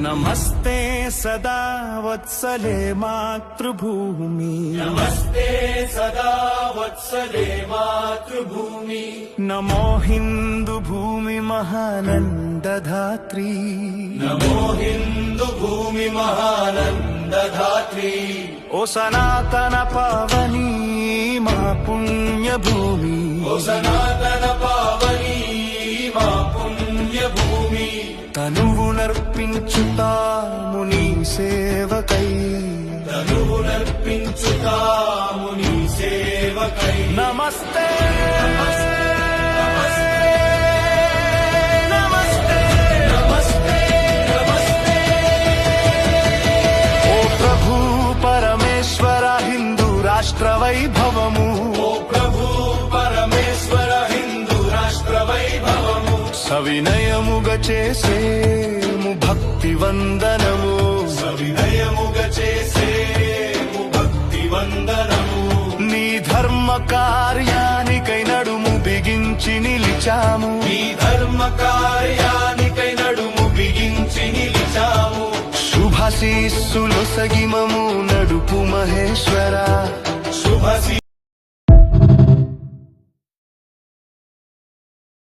నమస్తే సదా వత్సలే మాతృభూమి, నమస్తే సదా వత్సలే మాతృభూమి. నమో హిందూ భూమి మహానందధాత్రి, నమో హిందూ భూమి మహానందధాత్రి. ఓ సనాతన పావని మా పుణ్యభూమి, ఓ సనాతన పావని మా పుణ్యభూమి. తనువునర్పించుతాము నీ సేవకై, తనువునర్పించుతాము నీ సేవకై. నమస్తే రాష్ట్ర వైభవము, ఓ ప్రభు పరమేశ్వర హిందూ రాష్ట్ర వైభవము. సవినయముగా చేసేము భక్తి వందనము, సవినయముగా చేసేము భక్తి వందనము. నీ ధర్మ కార్యానికై నడుము బిగించి నిలిచాము, నీ ధర్మ కార్యానికై నడుము బిగించి నిలిచాము. శుభాశీస్సులు సగిమము నడుపు మహేశ్వర, శుభ